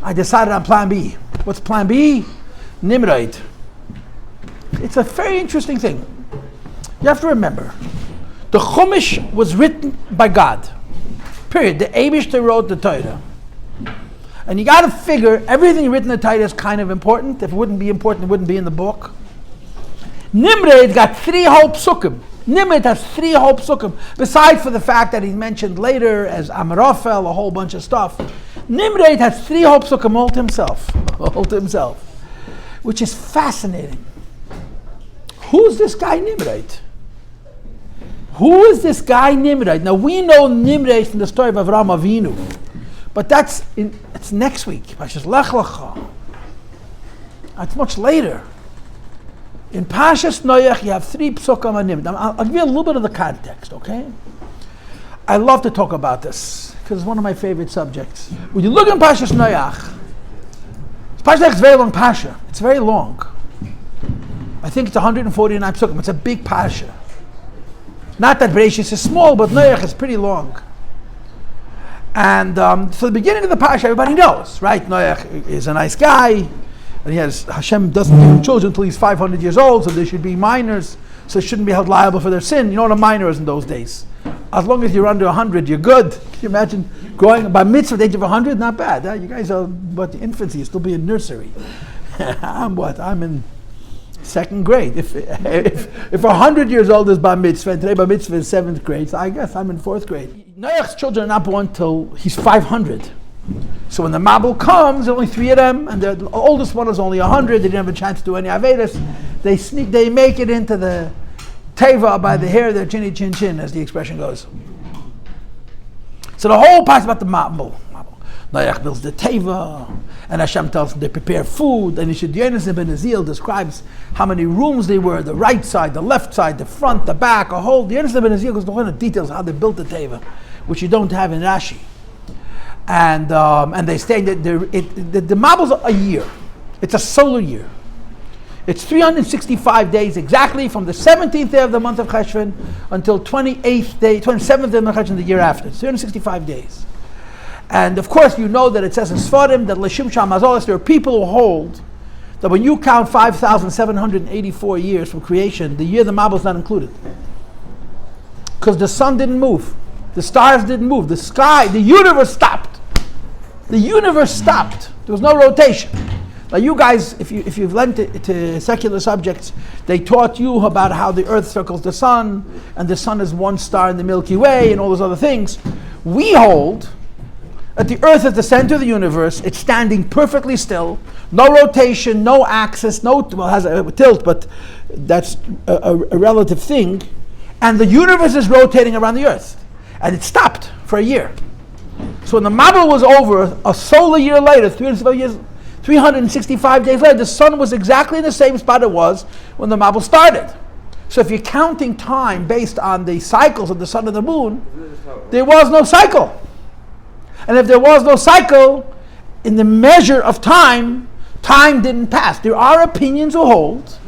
I decided on plan B. What's plan B? Nimrod. It's a very interesting thing. You have to remember, the Chumash was written by God. Period. The Eibishter wrote the Torah. And you got to figure everything written in the Torah is kind of important. If it wouldn't be important, it wouldn't be in the book. Nimrod got 3 whole psukim. Nimrod has 3 whole psukim. Besides for the fact that he's mentioned later as Amraphel, a whole bunch of stuff. Nimrod has 3 whole psukim all to himself. Which is fascinating. Who's this guy Nimrod? Who is this guy Nimrod? Now we know Nimrod from the story of Avraham Avinu. But it's next week. Parshas Lech Lecha. It's much later. In Parshas Noach, you have 3 psukim on Nimrod. I'll give you a little bit of the context, okay? I love to talk about this because it's one of my favorite subjects. When you look at Parshas Noach, Parshas is very long Parsha. It's very long. I think it's 149 psukim. It's a big Parsha. Not that Bereshis is small, but Noach is pretty long. And so the beginning of the Parsha, everybody knows, right? Noach is a nice guy. And Hashem doesn't give him children until he's 500 years old, so they should be minors, so they shouldn't be held liable for their sin. You know what a minor is in those days. As long as you're under 100, you're good. Can you imagine growing by mitzvah at the age of 100? Not bad. You guys are, infancy, you still be in nursery. I'm in 2nd grade. If 100 years old is bar mitzvah, and today bar mitzvah is 7th grade, so I guess I'm in 4th grade. Noach's children are not born till he's 500. So when the Mabul comes, there are only 3 of them, and the oldest one is only 100. They didn't have a chance to do any Avedas. They make it into the Teva by the hair of their chinny chin chin, as the expression goes. So the whole part is about the Mabul. Noach builds the Teva, and Hashem tells them they prepare food, and Yonas ben Azil describes how many rooms they were, the right side, the left side, the front, the back, a whole. Yonas ben Azil goes into details how they built the Teva, which you don't have in Rashi. And they say that the Mabul's a year. It's a solar year. It's 365 days exactly from the 17th day of the month of Cheshvan until 27th day of Cheshvan the year after. It's 365 days. And of course you know that it says in Sfarim that L'shim Sham Mazolos, there are people who hold that when you count 5,784 years from creation, the year the Mabul's not included. Because the sun didn't move. The stars didn't move. The sky, the universe stopped. The universe stopped. There was no rotation. Now you guys, if you've learned to secular subjects, they taught you about how the earth circles the sun, and the sun is one star in the Milky Way, and all those other things. We hold that the earth is the center of the universe. It's standing perfectly still. No rotation, no axis, it has a tilt, but that's a relative thing. And the universe is rotating around the earth. And it stopped for a year. So when the Mabul was over, a solar year later, 365 days later, the sun was exactly in the same spot it was when the Mabul started. So if you're counting time based on the cycles of the sun and the moon, there was no cycle. And if there was no cycle, in the measure of time didn't pass. There are opinions who hold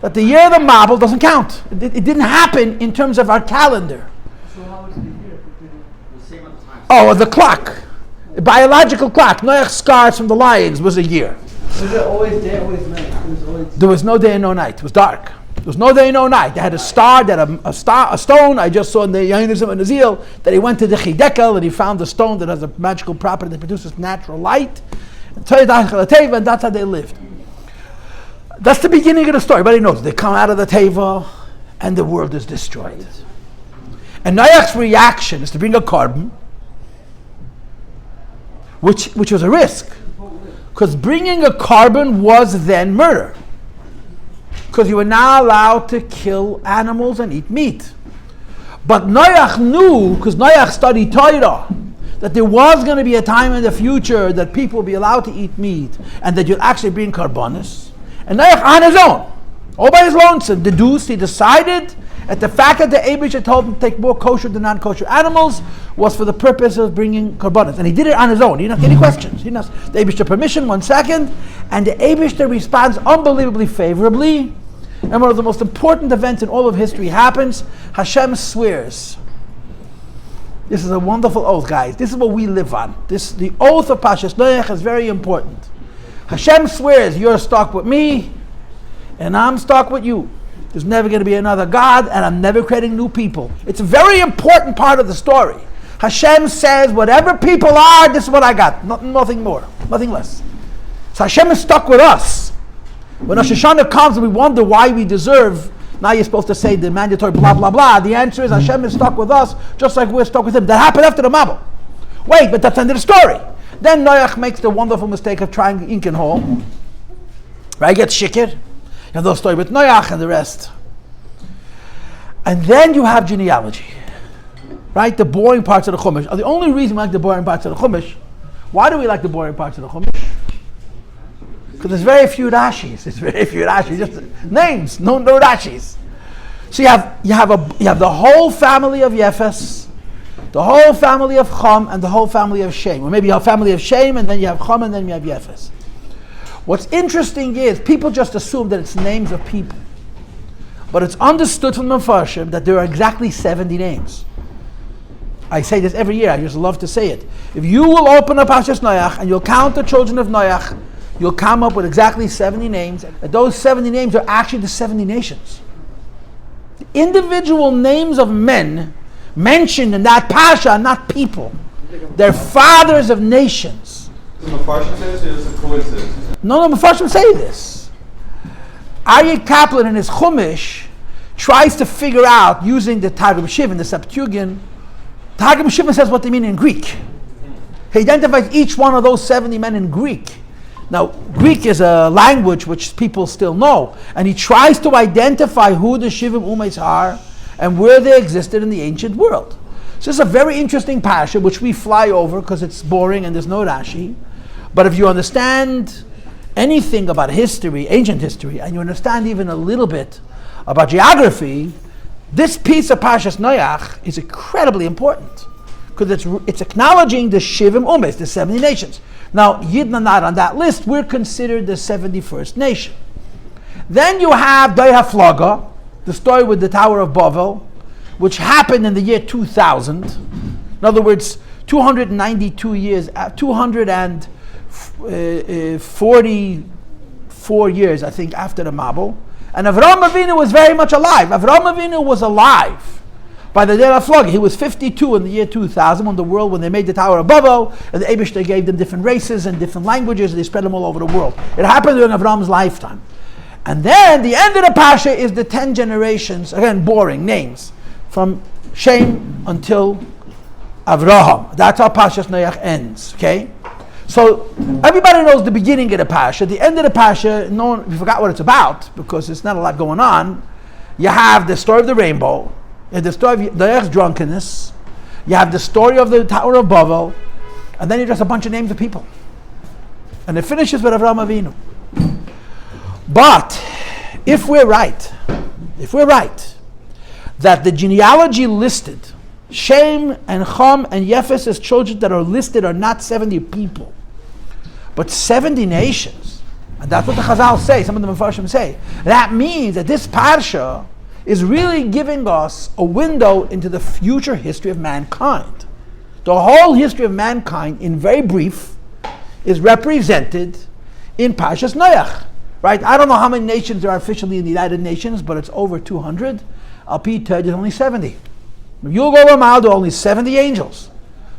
that the year of the Mabul doesn't count. It didn't happen in terms of our calendar. Oh, the clock. The biological clock. Noach's scars from the lions was a year. Was it always day, always night? There was no day and no night. It was dark. There was no day and no night. They had a star, they had a stone. I just saw in the Yonas ben Azil that he went to the Chidekel and he found a stone that has a magical property that produces natural light. And that's how they lived. That's the beginning of the story. Everybody knows. They come out of the Teva and the world is destroyed. And Noach's reaction is to bring a carbon, which was a risk. Because bringing a carbon was then murder. Because you were not allowed to kill animals and eat meat. But Noach knew, because Noach studied Torah, that there was going to be a time in the future that people will be allowed to eat meat and that you'll actually bring karbanis. And Noach on his own, all by his lonesome, he decided that the fact that the Eibush had told him to take more kosher than non-kosher animals was for the purpose of bringing karbanis. And he did it on his own. He didn't ask any questions. He didn't ask the Eibush permission, 1 second. And the Eibush responds unbelievably favorably. And one of the most important events in all of history happens. Hashem swears This is a wonderful oath, guys. This is what we live on. The oath of Parshas Noach is very important. Hashem swears, you're stuck with me, and I'm stuck with you. There's never going to be another God, and I'm never creating new people. It's a very important part of the story. Hashem says, whatever people are, this is what I got. Nothing more, nothing less. So Hashem is stuck with us. When Rosh Hashanah comes and we wonder why we deserve, now you're supposed to say the mandatory blah, blah, blah. The answer is Hashem is stuck with us, just like we're stuck with him. That happened after the Mabel. Wait, but that's the end of the story. Then Noach makes the wonderful mistake of trying ink and hole. Right, gets shikir. You have the story with Noach and the rest. And then you have genealogy. Right, the boring parts of the Chumash. The only reason we like the boring parts of the Chumash, why do we like the boring parts of the Chumash? Because there's very few Rashis. Just names, no Rashis. So you have the whole family of Yefes, the whole family of Chum, and the whole family of Shem. Or maybe you have family of Shem, and then you have Chum, and then you have Yefes. What's interesting is people just assume that it's names of people, but it's understood from the Mefarshim that there are exactly 70 names. I say this every year. I just love to say it. If you will open up Parshas Noach and you'll count the children of Noach, you'll come up with exactly 70 names. And those 70 names are actually the 70 nations. The individual names of men mentioned in that Parsha are not people. They're fathers of nations. Does Mefarshim say this or is it a coincidence? No, Mefarshim say this. Aryeh Kaplan in his Chumash tries to figure out, using the Targum Shivin, the Septuagint, Targum Shivin says what they mean in Greek. He identifies each one of those 70 men in Greek. Now, Greek is a language which people still know, and he tries to identify who the Shivim Umes are and where they existed in the ancient world. So this is a very interesting parsha which we fly over because it's boring and there's no Rashi. But if you understand anything about history, ancient history, and you understand even a little bit about geography, this piece of Parshas Noach is incredibly important because it's acknowledging the Shivim Umes, the 70 nations. Now, Yidna not on that list, we're considered the 71st nation. Then you have Haflaga, the story with the Tower of Babel, which happened in the year 2000. In other words, 292 years, 244 years, I think, after the Mabel. And Avraham Avinu was very much alive. Avraham Avinu was alive by the day of Haflaga. He was 52 in the year 2000 when they made the Tower of Babel, and the Eibishter gave them different races and different languages, and they spread them all over the world. It happened during Avraham's lifetime. And then the end of the Parsha is the 10 generations, again boring names, from Shem until Avraham. That's how Parshas Noach ends, okay? So everybody knows the beginning of the Parsha. The end of the Parsha, we forgot what it's about because there's not a lot going on. You have the story of the rainbow, you have the story of Noach's drunkenness, you have the story of the Tower of Babel, and then you just a bunch of names of people. And it finishes with Avraham Avinu. But if we're right that the genealogy listed Shem and Chum and Yefes as children that are listed are not 70 people, but 70 nations. And that's what the Chazal say, some of the Mefarshim say. That means that this Parsha is really giving us a window into the future history of mankind. The whole history of mankind, in very brief, is represented in Parshas Noach. Right? I don't know how many nations there are officially in the United Nations, but it's over 200. Al Pi Ted, there's only 70. You'll go around, there are only 70 angels.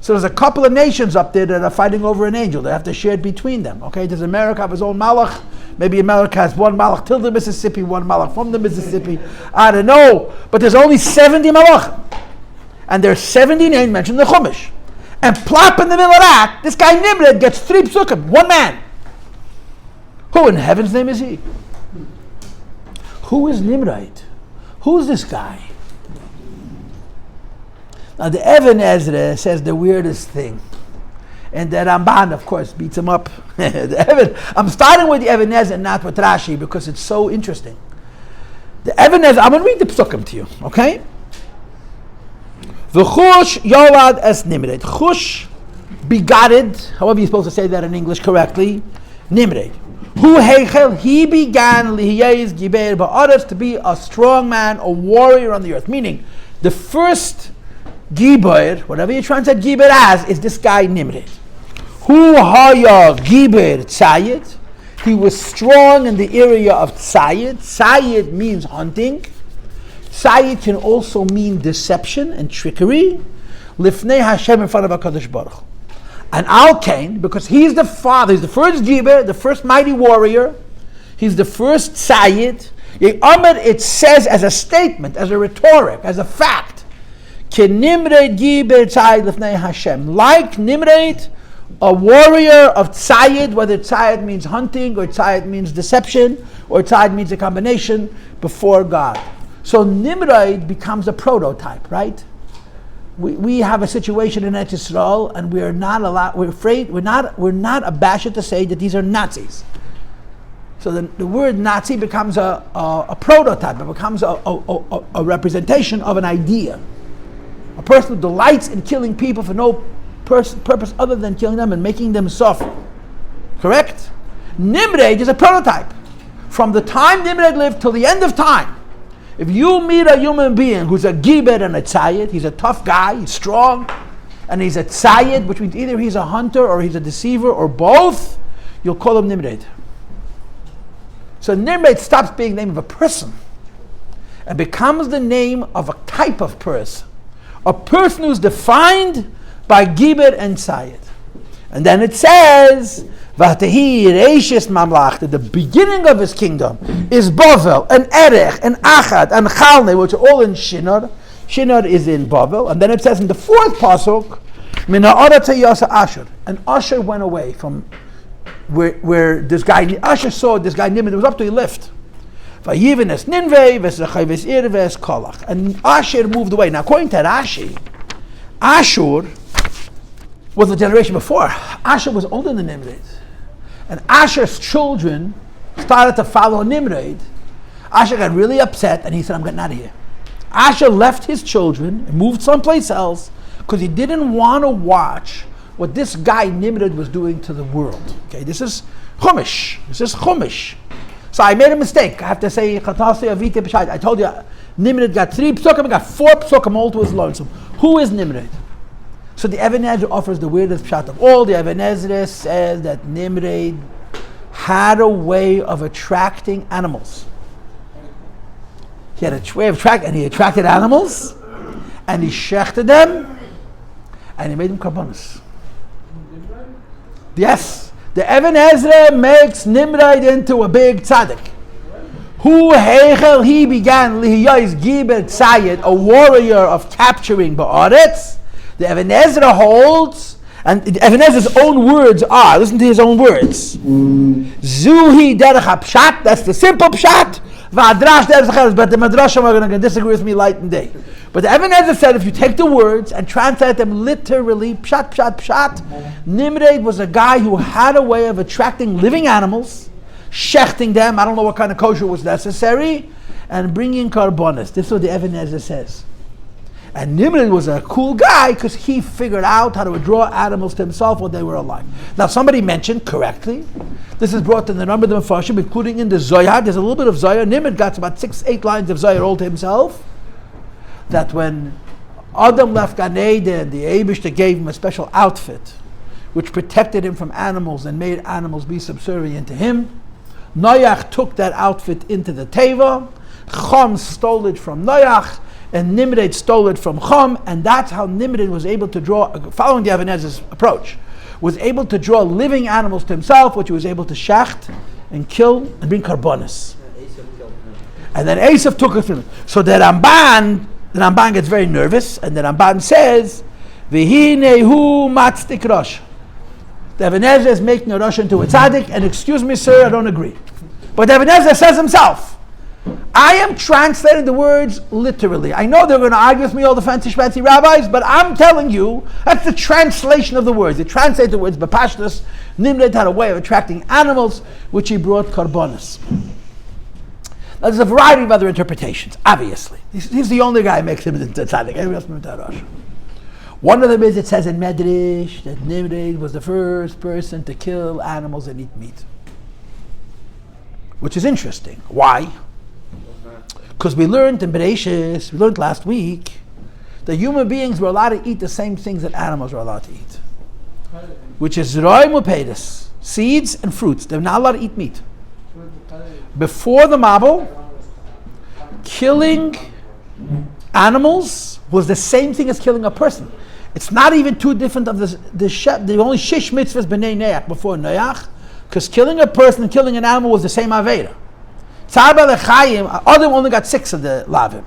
So there's a couple of nations up there that are fighting over an angel. They have to share it between them. Okay, does America have his own malach? Maybe America has one malach till the Mississippi, one malach from the Mississippi. I don't know. But there's only 70 malachim. And there's 70 names mentioned in the Chumash. And plop in the middle of that, this guy Nimrod gets 3 psukim, one man. Who in heaven's name is he? Who is Nimrod? Who's this guy? Now the Even Ezra says the weirdest thing. And the Ramban, of course, beats him up. I'm starting with the Even Ezra and not with Rashi because it's so interesting. The Even Ezra, I'm going to read the psukim to you, okay? V'chush yolad es Nimrod. Chush begatted, however you're supposed to say that in English correctly, Nimrod. Hu heichel, he began lihiyez gibeir ba'aretz, to be a strong man, a warrior on the earth. Meaning, the first Giber, whatever you translate Giber as, is this guy Nimrod. Hu haya Giber tzayid. He was strong in the area of tzayid. Tzayid means hunting. Tzayid can also mean deception and trickery. Lifnei Hashem, in front of HaKadosh Baruch Hu. And Al Kain, because he's the father, he's the first Giber, the first mighty warrior, he's the first tzayid. It says as a statement, as a rhetoric, as a fact, Ke Nimrod Giber tzayid lifnei Hashem. Like Nimrod, a warrior of tzayid, whether tzayid means hunting, or tzayid means deception, or tzayid means a combination, before God. So Nimrod becomes a prototype, right? We have a situation in Eretz Yisrael, and we're not abashed to say that these are Nazis. So the word Nazi becomes a prototype. It becomes a representation of an idea. A person who delights in killing people for no purpose other than killing them and making them suffer. Correct? Nimrod is a prototype. From the time Nimrod lived till the end of time, if you meet a human being who's a giber and a tzayid, he's a tough guy, he's strong, and he's a tzayid, which means either he's a hunter or he's a deceiver or both, you'll call him Nimrod. So Nimrod stops being the name of a person and becomes the name of a type of person. A person who's defined by giber and tzayid. And then it says, V'atehi reishis mamlach, the beginning of his kingdom is Bavel, and Erech, and Achad, and Chalne, which are all in Shinar. Shinar is in Bavel. And then it says in the fourth pasuk, Min ha'ara yasa Asher. And Asher went away from where this guy, Asher saw this guy Nimrod, it was up to a lift. V'yivin es Ninveh, v'sachai v's'ir v's'kolach. And Asher moved away. Now according to Rashi, Ashur was the generation before. Asher was older than Nimrod. And Asher's children started to follow Nimrod. Asher got really upset and he said, I'm getting out of here. Asher left his children and moved someplace else because he didn't want to watch what this guy Nimrod was doing to the world. Okay, this is Chumash. So I made a mistake. I have to say, I told you, Nimrod got 3 psukim, he got 4 psukim all to his lonesome. Who is Nimrod? So the Even Ezra offers the weirdest pshat of all. The Even Ezra says that Nimrod had a way of attracting animals. He had a way of attracting, and he attracted animals, and he shechted them, and he made them karbonos. Yes, the Even Ezra makes Nimrod into a big tzaddik. Who hechel, he began lihiyos giber tzayid, a warrior of capturing ba'aretz. The Even Ezra holds, and Even Ezra's own words are, listen to his own words. Zuhi derech pshat, that's the simple pshat. V'adrash derech cheres, but the madrashim are going to disagree with me light and day. But the Even Ezra said, if you take the words and translate them literally, pshat, Nimrod was a guy who had a way of attracting living animals, shechting them, I don't know what kind of kosher was necessary, and bringing karbonos. This is what the Even Ezra says. And Nimrod was a cool guy because he figured out how to draw animals to himself when they were alive. Now somebody mentioned correctly, this is brought in the number of the Mefarshim, including in the Zohar. There's a little bit of Zohar. Nimrod got about 6-8 lines of Zohar all to himself. That when Adam left Gan Eden, the Eibishter gave him a special outfit which protected him from animals and made animals be subservient to him. Noach took that outfit into the Teva. Chum stole it from Noach, and Nimrod stole it from Chum, and that's how Nimrod was able to draw, following the Even Ezra's approach, was able to draw living animals to himself, which he was able to shacht and kill and bring karbonos. And then Esav took it from him. So the Ramban gets very nervous, and the Ramban says, V'hinehu matzdik rosh. The Even Ezra is making a rosh into a tzaddik, and excuse me, sir, I don't agree. But the Even Ezra says himself, I am translating the words literally. I know they're going to argue with me, all the fancy rabbis, but I'm telling you, that's the translation of the words. They translate the words, B'pashtus, Nimrod had a way of attracting animals, which he brought karbonos. Now there's a variety of other interpretations, obviously. He's the only guy who makes him into tzaddik. Everybody else makes him into rosh. One of them is, it says in Medrash that Nimrod was the first person to kill animals and eat meat. Which is interesting. Why? Because we learned in Bereshis, we learned last week, that human beings were allowed to eat the same things that animals were allowed to eat, which is roy mupedis, seeds and fruits. They're not allowed to eat meat. Before the Mabul, killing animals was the same thing as killing a person. It's not even too different of the only shish mitzvahs b'nei Noach before Noach, because killing a person and killing an animal was the same avera. Tzar b'lechayim, Adam only got 6 of the lavim.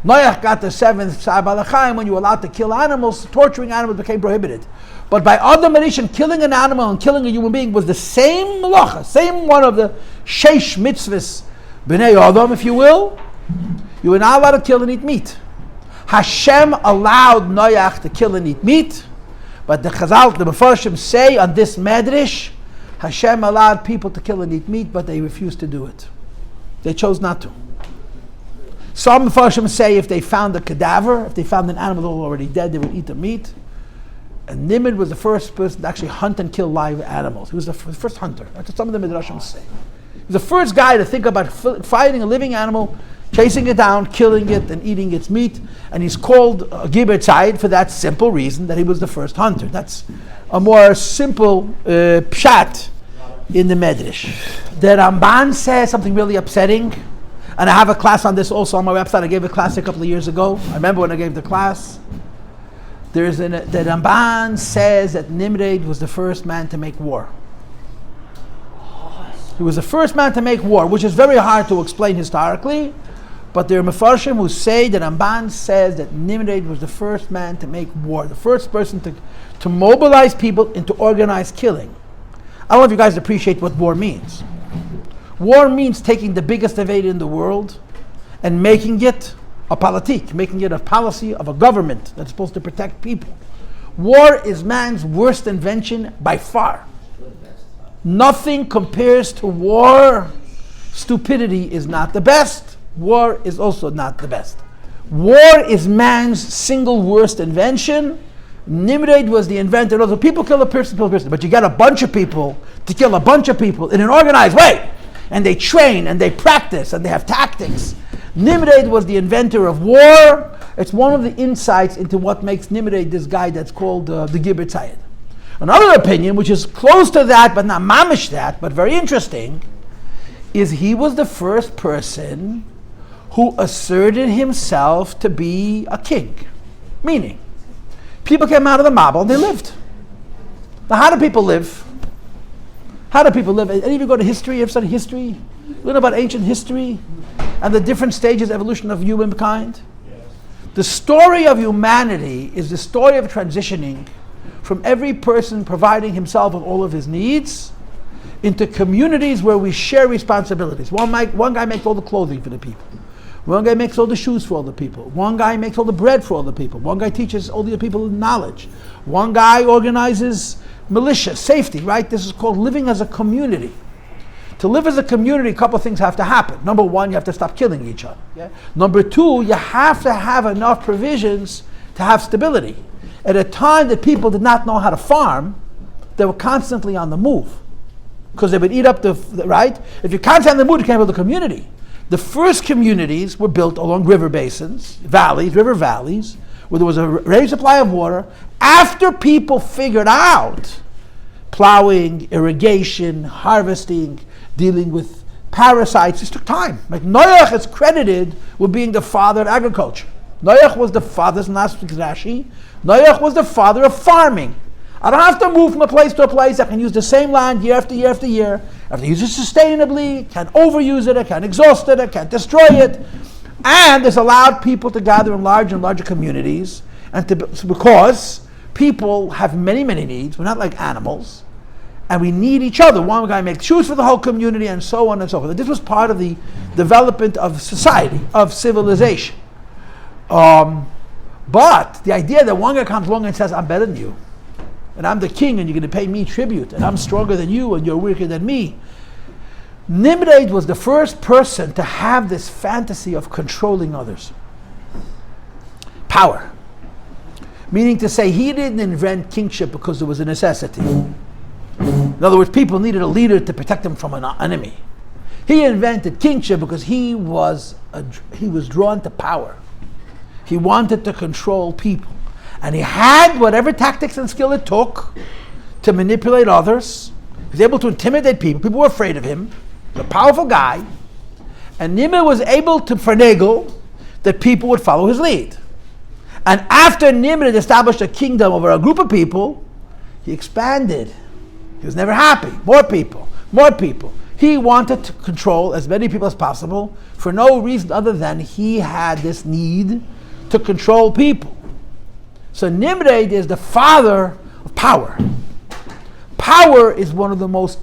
Noach got the 7th. Tzar b'lechayim, when you were allowed to kill animals, torturing animals became prohibited. But by Adam Rishon, killing an animal and killing a human being was the same melacha, same one of the sheish mitzvahs b'nei Adam, if you will. You were not allowed to kill and eat meat. Hashem allowed Noach to kill and eat meat, but the Chazal, the Mefarshim say on this Medrash, Hashem allowed people to kill and eat meat, but they refused to do it. They chose not to. Some Mefarshim say if they found a cadaver, if they found an animal that was already dead, they would eat the meat. And Nimrod was the first person to actually hunt and kill live animals. He was the first hunter. That's what some of the Midrashim say. He was the first guy to think about fighting a living animal, chasing it down, killing it, and eating its meat. And he's called Giber Tzayid for that simple reason that he was the first hunter. That's a more simple pshat in the Medrash. The Ramban says something really upsetting. And I have a class on this also on my website. I gave a class a couple of years ago. I remember when I gave the class. The Ramban says that Nimrod was the first man to make war. He was the first man to make war, which is very hard to explain historically. But there are Mefarshim who say that Ramban says that Nimrod was the first man to make war, the first person to mobilize people into organized killing. I don't know if you guys appreciate what war means. War means taking the biggest evade in the world and making it a politique, making it a policy of a government that's supposed to protect people. War is man's worst invention by far. Nothing compares to war. Stupidity is not the best. War is also not the best. War is man's single worst invention. Nimrod was the inventor. So people kill a person, but you get a bunch of people to kill a bunch of people in an organized way. And they train and they practice and they have tactics. Nimrod was the inventor of war. It's one of the insights into what makes Nimrod this guy that's called the Giber Tzayid. Another opinion, which is close to that, but not mamish that, but very interesting, is he was the first person who asserted himself to be a king. Meaning, people came out of the Mabul and they lived. Now, how do people live? How do people live? Any of you go to history? You ever study history? Learn about ancient history and the different stages of evolution of humankind? Yes. The story of humanity is the story of transitioning from every person providing himself with all of his needs into communities where we share responsibilities. One guy makes all the clothing for the people. One guy makes all the shoes for all the people. One guy makes all the bread for all the people. One guy teaches all the people knowledge. One guy organizes militia, safety, right? This is called living as a community. To live as a community, a couple of things have to happen. Number one, you have to stop killing each other. Yeah? Number two, you have to have enough provisions to have stability. At a time that people did not know how to farm, they were constantly on the move. Because they would eat up right? If you're constantly on the move, you can't build a community. The first communities were built along river basins, river valleys, where there was a raised supply of water. After people figured out plowing, irrigation, harvesting, dealing with parasites, this took time. Like Noach is credited with being the father of agriculture. Noach was the father, last week's Rashi. Noach was the father of farming. I don't have to move from a place to a place. I can use the same land year after year after year. I have to use it sustainably. Can't overuse it. I can't exhaust it. I can't destroy it. And this allowed people to gather in larger and larger communities, and because people have many, many needs. We're not like animals, and we need each other. One guy makes shoes for the whole community, and so on and so forth. This was part of the development of society, of civilization. But the idea that one guy comes along and says, "I'm better than you, and I'm the king, and you're going to pay me tribute, and I'm stronger than you, and you're weaker than me." Nimrod was the first person to have this fantasy of controlling others. Power. Meaning to say, he didn't invent kingship because it was a necessity. In other words, people needed a leader to protect them from an enemy. He invented kingship because he was drawn to power. He wanted to control people. And he had whatever tactics and skill it took to manipulate others. He was able to intimidate people. People were afraid of him. He was a powerful guy. And Nimrod was able to finagle that people would follow his lead. And after Nimrod established a kingdom over a group of people, he expanded. He was never happy. More people, more people. He wanted to control as many people as possible for no reason other than he had this need to control people. So Nimrod is the father of power. Power is one of the most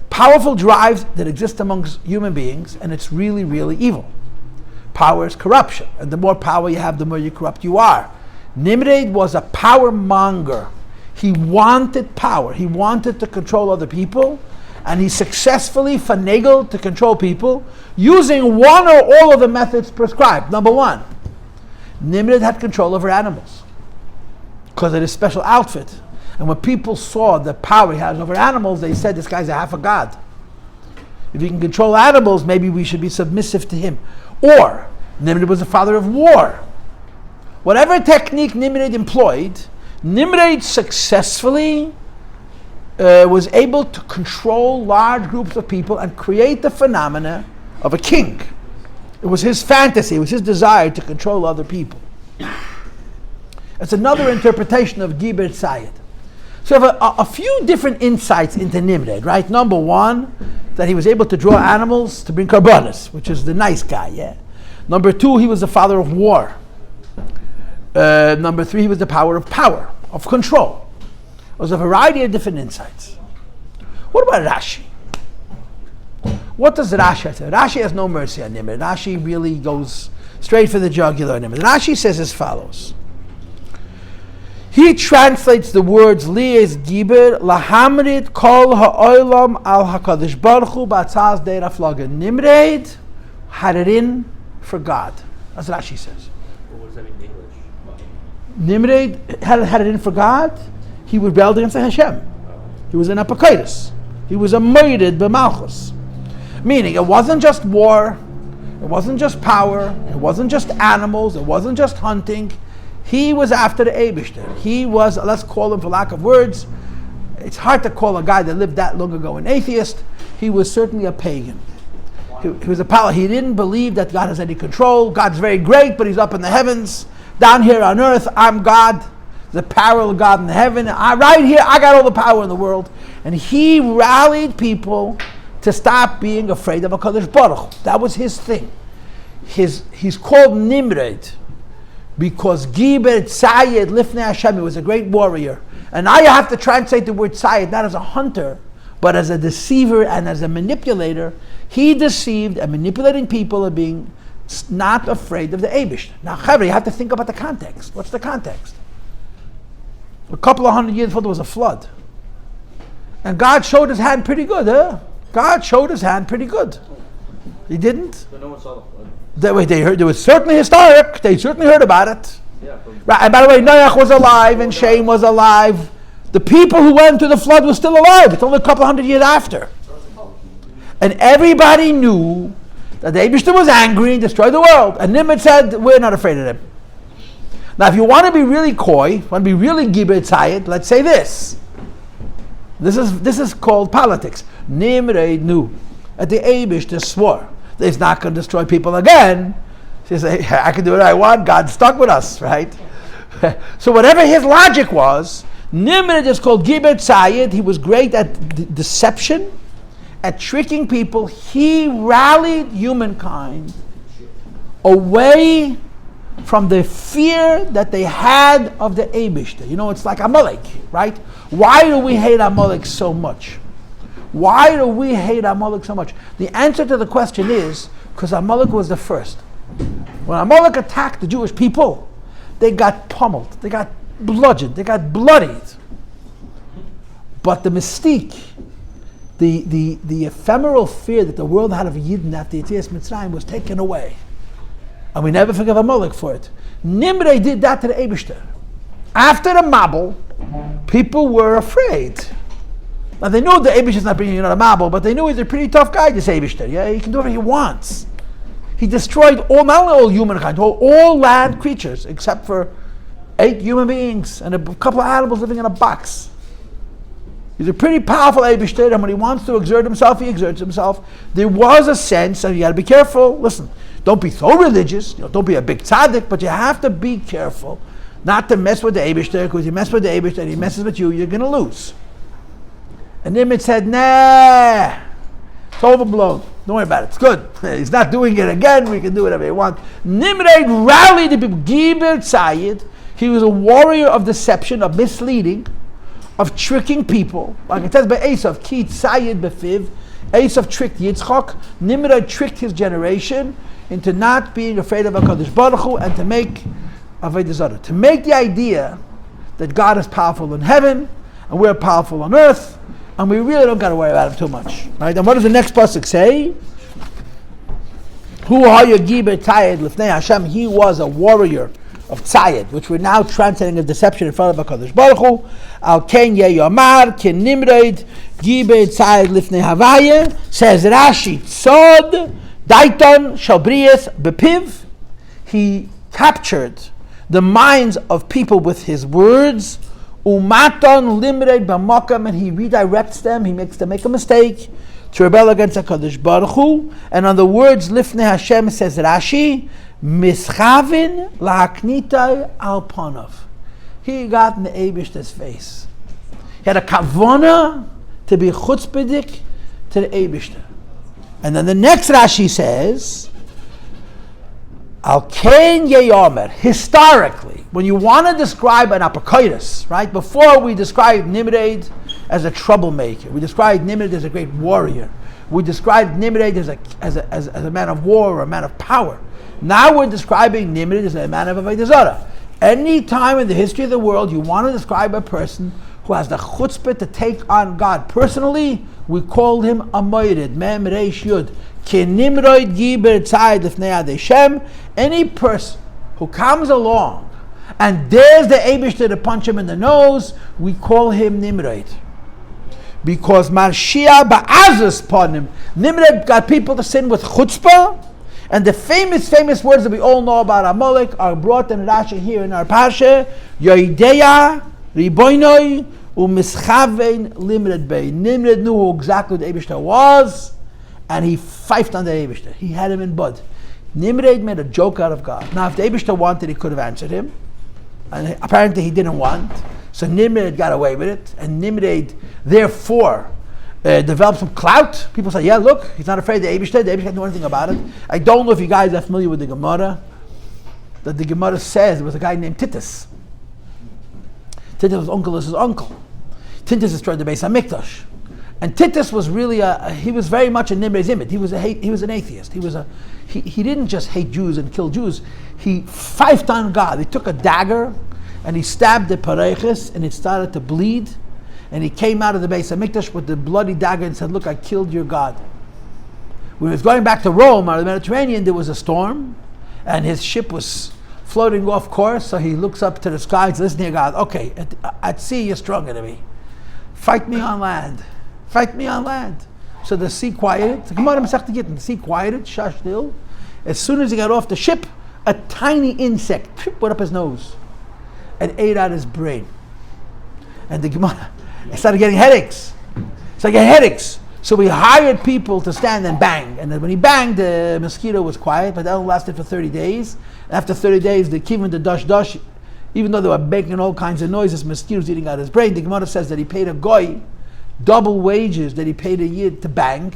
powerful drives that exist amongst human beings, and it's really, really evil. Power is corruption, and the more power you have, the more corrupt you are. Nimrod was a power monger. He wanted power. He wanted to control other people, and he successfully finagled to control people using one or all of the methods prescribed. Number one, Nimrod had control over animals because of his special outfit. And when people saw the power he has over animals, they said, this guy's a half a god. If he can control animals, maybe we should be submissive to him. Or, Nimrod was the father of war. Whatever technique Nimrod employed, Nimrod successfully was able to control large groups of people and create the phenomena of a king. It was his fantasy, it was his desire to control other people. It's another interpretation of Giber Tzayed. So we have a few different insights into Nimrod, right? Number one, that he was able to draw animals to bring karbanos, which is the nice guy, yeah. Number two, he was the father of war. Number three, he was the power, of control. There's a variety of different insights. What about Rashi? What does Rashi say? Rashi has no mercy on Nimrod. Rashi really goes straight for the jugular on Nimrod. Rashi says as follows. He translates the words li es giber lahamrit kol ha'olam al hakadosh baruch hu b'atzaz deir aflaga. Nimrod had it in for God. That's what Rashi says. What does that mean in English? Nimrod had it in for God. He rebelled against the Hashem. He was an apokaitis. He was a murdered b'malchus. Meaning, it wasn't just war, it wasn't just power, it wasn't just animals, it wasn't just hunting. He was after the Eibishter. He was, let's call him for lack of words, it's hard to call a guy that lived that long ago an atheist. He was certainly a pagan. He was a power. He didn't believe that God has any control. God's very great, but he's up in the heavens. Down here on earth, I'm God, the parallel God in heaven. Right here, I got all the power in the world. And he rallied people to stop being afraid of HaKadosh Baruch Hu. That was his thing. He's called Nimrod because Giber Tzayed Lifnei Hashem, he was a great warrior. And now you have to translate the word Tzayed not as a hunter, but as a deceiver and as a manipulator. He deceived and manipulating people and being not afraid of the Eibush. Now, Chavre, you have to think about the context. What's the context? A couple of hundred years before there was a flood. And God showed his hand pretty good, huh? God showed his hand pretty good. He didn't? So no one saw the flood. They heard. It was certainly historic. They certainly heard about it. Yeah. Right. And by the way, Noach was alive and Shem was alive. The people who went through the flood were still alive. It's only a couple hundred years after. And everybody knew that the Eibishter was angry and destroyed the world. And Nimrod said, we're not afraid of him. Now, if you want to be really coy, want to be really Giber Tzayed, let's say this. This is called politics. Nimrod knew that the Eibishter swore that he's not going to destroy people again. He said, I can do what I want. God's stuck with us, right? So whatever his logic was, Nimrod is called Giber Tzayed. He was great at deception, at tricking people. He rallied humankind away from the fear that they had of the Eibishter. You know, it's like Amalek, right? Why do we hate Amalek so much? Why do we hate Amalek so much? The answer to the question is because Amalek was the first. When Amalek attacked the Jewish people, they got pummeled, they got bludgeoned, they got bloodied. But the mystique, the ephemeral fear that the world had of Yidden after Yetzias Mitzrayim was taken away. And we never forgive Amalek for it. Nimrod did that to the Eibishter. After the Mabul, people were afraid. Now they knew the Eibishter is not bringing another Mabul, but they knew he's a pretty tough guy, this Eibishter. Yeah, he can do whatever he wants. He destroyed not only all humankind, all land creatures, except for 8 human beings and a couple of animals living in a box. He's a pretty powerful Eibishter, and when he wants to exert himself, he exerts himself. There was a sense, and you got to be careful. Listen, don't be so religious, don't be a big tzaddik, but you have to be careful not to mess with the Eibishter, because you mess with the Eibishter and he messes with you, you're going to lose. And Nimrod said, nah, it's overblown. Don't worry about it. It's good. He's not doing it again. We can do whatever he wants. Nimrod rallied the people. Giber Tzayid. He was a warrior of deception, of misleading, of tricking people. Like it says by Esav, Ki Tzayid Befiv. Esav tricked Yitzchak. Nimrod tricked his generation into not being afraid of HaKadosh Baruch Hu and to make Avodah Zarah. To make the idea that God is powerful in heaven and we're powerful on earth, and we really don't got to worry about him too much. Right? And what does the next pasuk say? Hu haya giber tzayid lifnei Hashem. He was a warrior of tzayid, which we're now translating as deception in front of HaKadosh Baruch Hu. Al ken yomar ken Nimrod giber tzayid lifnei Havaya. Says Rashi, tzod daiton shalbrias bepiv. He captured the minds of people with his words. Umaton limred b'makam, and he redirects them. He makes them make a mistake to rebel against HaKadosh Baruch Hu. And on the words Lifnei Hashem, says Rashi, mischavin la'aknitai al panav. He got in the Eibishter's face. He had a kavona to be chutzpahdik to the Eibishter. And then the next Rashi says, Al Ken Yeyomer, historically, when you want to describe an apokaitis, right? Before we described Nimrod as a troublemaker, we described Nimrod as a great warrior, we described Nimrod as a man of war or a man of power. Now we're describing Nimrod as a man of Avodah Zarah. Any time in the history of the world you want to describe a person who has the chutzpah to take on God personally, we call him a moirid, mem reish yud. Nimrod giber tzayid lifnei Hashem. Any person who comes along and dares the Eibishter to punch him in the nose, we call him Nimrod. Because Marshia ba'azus panim. Nimrod got people to sin with chutzpah, and the famous words that we all know about Amalek are brought in Rashi here in our Parshat. Yoideya riboinoi u'mischavein Nimrod bei. Nimrod knew who exactly the Eibishter was, and he pfeifed on the Eibishter. He had him in bud. Nimrod made a joke out of God. Now, if the Eibishter wanted, he could have answered him. And apparently he didn't want. So Nimrod got away with it. And Nimrod, therefore, developed some clout. People say, yeah, look, he's not afraid of the Eibishter. The Eibishter can't do anything about it. I don't know if you guys are familiar with the Gemara. That the Gemara says there was a guy named Titus. Titus' uncle was his uncle. Titus destroyed the Beis HaMikdash. And Titus was really he was very much in Nimrod's image. He was an atheist. He didn't just hate Jews and kill Jews. He pfeifed on God. He took a dagger and he stabbed the pareiches and it started to bleed. And he came out of the Beis HaMikdash with the bloody dagger and said, look, I killed your God. When he was going back to Rome, out of the Mediterranean, there was a storm and his ship was floating off course. So he looks up to the sky and says, listen here, God, okay, at sea you're stronger than me. Fight me on land. Fight me on land. So the sea quieted. The sea quieted, shashtil. As soon as he got off the ship, a tiny insect went up his nose and ate out his brain. And the Gemara started getting headaches. So he hired people to stand and bang. And then when he banged, the mosquito was quiet, but that only lasted for 30 days. After 30 days, they came in the dush. Even though they were making all kinds of noises, mosquitoes eating out his brain. The Gemara says that he paid a goy double wages that he paid a Yid to bang,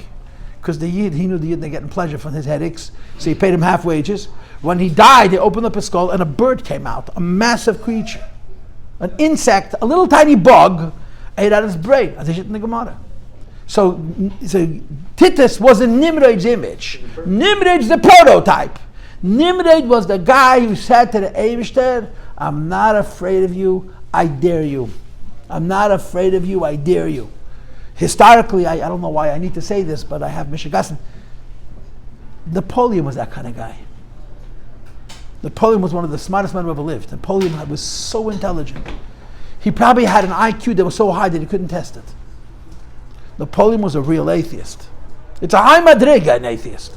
because the Yid, he knew the Yid, they're getting pleasure from his headaches, so he paid him half wages. When he died, they opened up his skull and a bird came out, a massive creature, an insect, a little tiny bug, ate out his brain. As they shit in the Gemara. So Titus was in Nimrod's image. Nimrod's the prototype. Nimrod was the guy who said to the Eibishter, I'm not afraid of you, I dare you. I'm not afraid of you, I dare you. Historically, I don't know why I need to say this, but I have Mishigasan. Napoleon was that kind of guy. Napoleon was one of the smartest men who ever lived. Napoleon was so intelligent. He probably had an IQ that was so high that he couldn't test it. Napoleon was a real atheist. It's a high madriga, an atheist.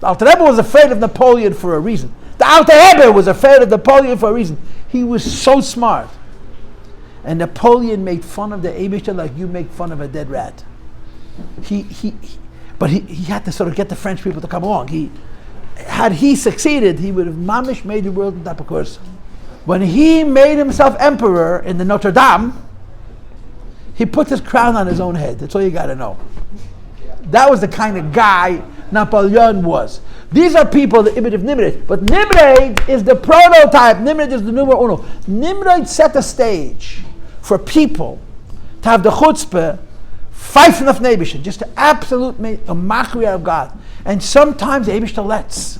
The Alter Rebbe was afraid of Napoleon for a reason. The Alter Rebbe was afraid of Napoleon for a reason. He was so smart. And Napoleon made fun of the Eibishter like you make fun of a dead rat. But he had to sort of get the French people to come along. Had he succeeded, he would have mamish made the world in type of course. When he made himself emperor in the Notre Dame, he put his crown on his own head. That's all you got to know. That was the kind of guy Napoleon was. These are people, the image of Nimrod. But Nimrod is the prototype. Nimrod is the numero uno. Nimrod set the stage for people to have the chutzpah, fight from the Nebishah, just to absolute make a mockery out of God. And sometimes the Eibishter lets.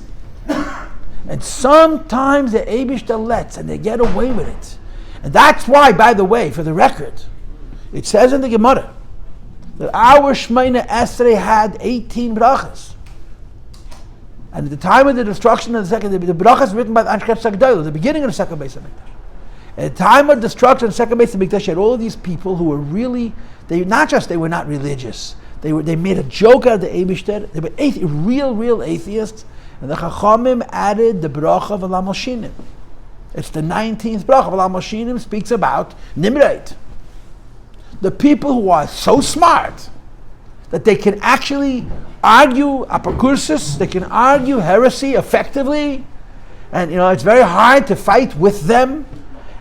And sometimes the Eibishter lets, and they get away with it. And that's why, by the way, for the record, it says in the Gemara that our Shemona Esrei had 18 brachas. And at the time of the destruction of the second, the brachas written by the Anshe Temimim, the beginning of the second Beis Rivka. At the time of destruction of the second Beis Rivka, you had all of these people who were really, they were not religious. They made a joke out of the Eibishter. They were real atheists. And the Chachamim added the bracha of Alam Moshinim. It's the 19th bracha of Alam Moshinim, speaks about Nimrod. The people who are so smart that they can actually argue apocryphus, they can argue heresy effectively, and it's very hard to fight with them,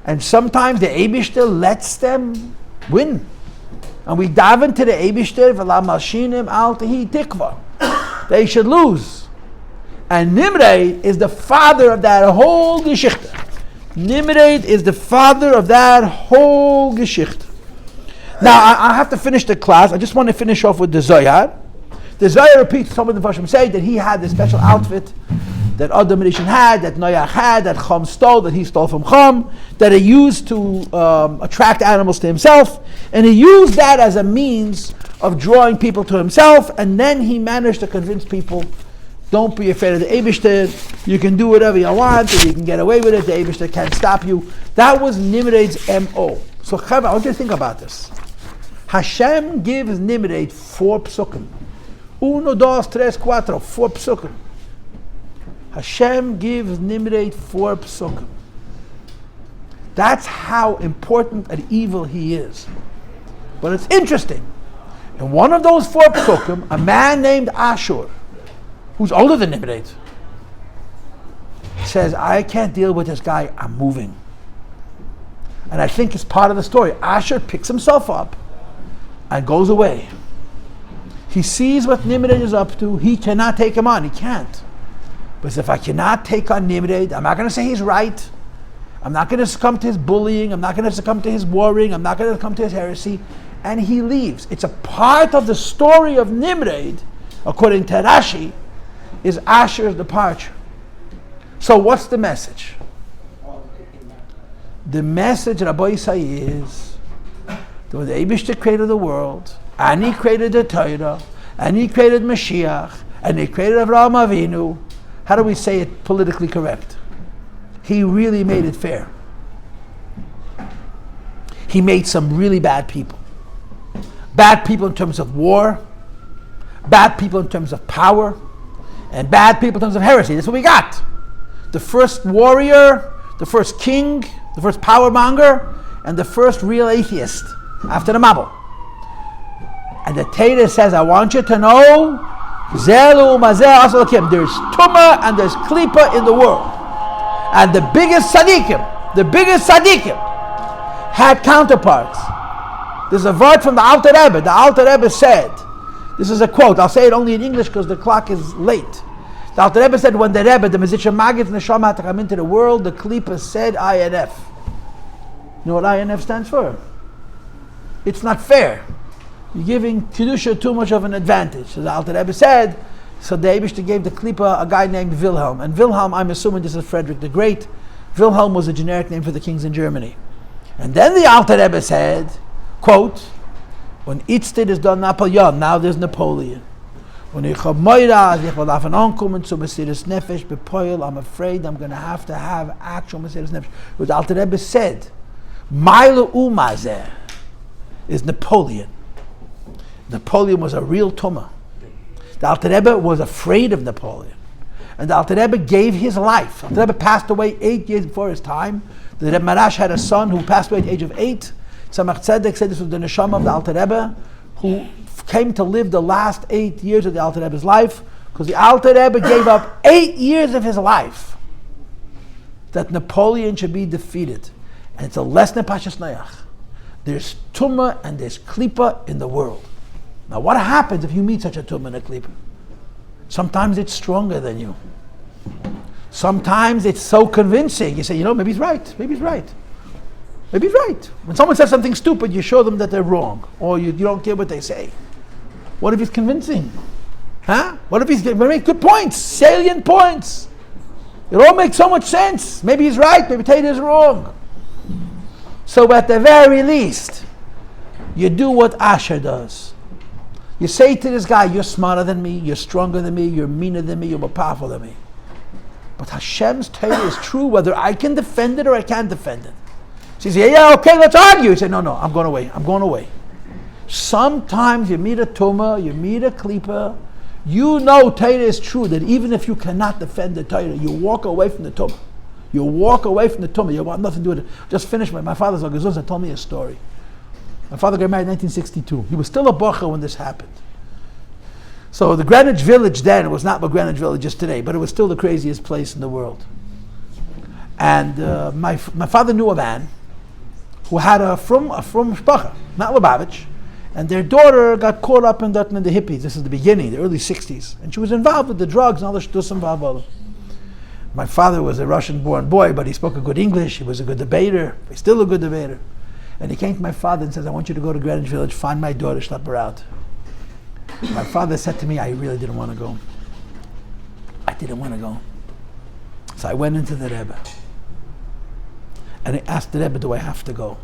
and sometimes the Eibishter lets them win. And we daven to the Eibishter, V'la Malshinim al Tehi Tikva. They should lose. And Nimrod is the father of that whole Geschichte. Nimrod is the father of that whole Geschichte. Now, I have to finish the class. I just want to finish off with the Zohar. The Zohar repeats, some of the Mepharshim say that he had this special outfit that Adam Rishon had, that Noach had, that Chum stole, that he stole from Chum, that he used to attract animals to himself, and he used that as a means of drawing people to himself, and then he managed to convince people, don't be afraid of the Eibishter, you can do whatever you want, and you can get away with it, the Eibishter can't stop you. That was Nimrod's M.O. So Chav, I want you to think about this. Hashem gives Nimrod 4 psukim. 1, 2, 3, 4, 4 psukim. Hashem gives Nimrod 4 psukim. That's how important and evil he is. But it's interesting. In one of those 4 psukim, a man named Ashur, who's older than Nimrod, says, I can't deal with this guy, I'm moving. And I think it's part of the story. Ashur picks himself up and goes away. He sees what Nimrod is up to. He cannot take him on. He can't. But if I cannot take on Nimrod, I'm not going to say he's right. I'm not going to succumb to his bullying. I'm not going to succumb to his warring. I'm not going to succumb to his heresy. And he leaves. It's a part of the story of Nimrod, according to Rashi, is Ashur's departure. So what's the message? The message, Rabbi Yossi, is that when the Eibishter created the world, and he created the Torah, and he created Mashiach, and he created Avraham Avinu, how do we say it politically correct? He really made it fair. He made some really bad people. Bad people in terms of war, bad people in terms of power, and bad people in terms of heresy. That's what we got. The first warrior, the first king, the first power monger, and the first real atheist after the Mabul. And the Torah says, I want you to know, Zelu Mazel Asalakim. There's Tumah and there's Klipa in the world. And the biggest tzaddikim had counterparts. There's a word from the Alter Rebbe. The Alter Rebbe said, this is a quote, I'll say it only in English because the clock is late. The Alter Rebbe said, when the Rebbe, the Mezritcher Maggid Neshama had to come into the world, the Klipa said INF. You know what INF stands for? It's not fair. You're giving Kedusha too much of an advantage. So the Alter Rebbe said, so the Eibishter gave the Klipa a guy named Wilhelm. And Wilhelm, I'm assuming this is Frederick the Great. Wilhelm was a generic name for the kings in Germany. And then the Alter Rebbe said, quote, when Itztid is done Napoleon, now there's Napoleon. When I'm afraid I'm going to have actual Mesiras Nefesh. What the Alter Rebbe said, Maila Umazeh is Napoleon. Napoleon was a real Tumah. The Alter Rebbe was afraid of Napoleon. And the Alter Rebbe gave his life. Alter Rebbe passed away 8 years before his time. The Rebbe Marash had a son who passed away at the age of 8. Tzemach Tzedek said this was the neshama of the Alter Rebbe, who came to live the last 8 years of the Alter Rebbe's life, because the Alter Rebbe gave up 8 years of his life that Napoleon should be defeated. And it's a lesson in Parshas Noach. There's tumah and there's klipa in the world. Now what happens if you meet such a tumah and a klipa? Sometimes it's stronger than you. Sometimes it's so convincing. You say, maybe he's right. Maybe he's right. Maybe he's right. When someone says something stupid, you show them that they're wrong. Or you don't care what they say. What if he's convincing? Huh? What if he's going to make good points? Salient points. It all makes so much sense. Maybe he's right. Maybe Taita is wrong. So at the very least, you do what Asher does. You say to this guy, you're smarter than me, you're stronger than me, you're meaner than me, you're more powerful than me. But Hashem's Torah is true whether I can defend it or I can't defend it. So you say, yeah, okay, let's argue. You say, no, I'm going away. Sometimes you meet a tumah, you meet a klipa, Torah is true, that even if you cannot defend the Torah, you walk away from the tumah. You walk away from the tumah, you want nothing to do with it. Just finish my father's Agazuzah told me a story. My father got married in 1962. He was still a bocher when this happened. So the Greenwich Village then was not what Greenwich Village is today, but it was still the craziest place in the world. And my father knew a man who had a from shpacha, not Lubavitch, and their daughter got caught up in the hippies. This is the beginning, the early 60s. And she was involved with the drugs and all the shtus involved. My father was a Russian-born boy, but he spoke a good English. He was a good debater. He's still a good debater. And he came to my father and says, I want you to go to Greenwich Village, find my daughter, schlep her out. My father said to me, I really didn't want to go. I didn't want to go. So I went into the Rebbe. And I asked the Rebbe, do I have to go?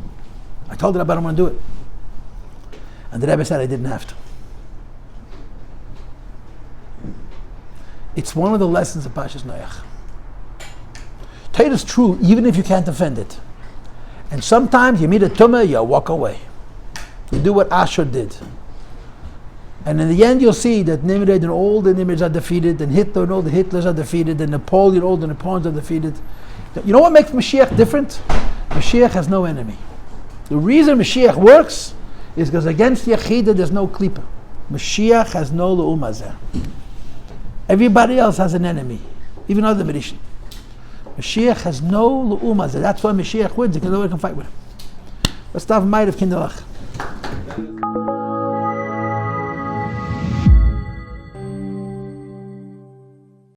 I told the Rebbe I don't want to do it. And the Rebbe said I didn't have to. It's one of the lessons of Parshas Noach. Torah is true even if you can't defend it. And sometimes you meet a tumah, you walk away. You do what Asher did. And in the end you'll see that Nimrod and all the Nimrods are defeated, and Hitler and all the Hitlers are defeated, and Napoleon, all the Napoleons are defeated. You know what makes Mashiach different? Mashiach has no enemy. The reason Mashiach works is because against Yechidah there's no klipa. Mashiach has no le'umazeh. Everybody else has an enemy, even other Medishim. Mashiach has no le'umazeh. That's why Mashiach wins, because nobody can fight with him. Let's start might of Kinderlach.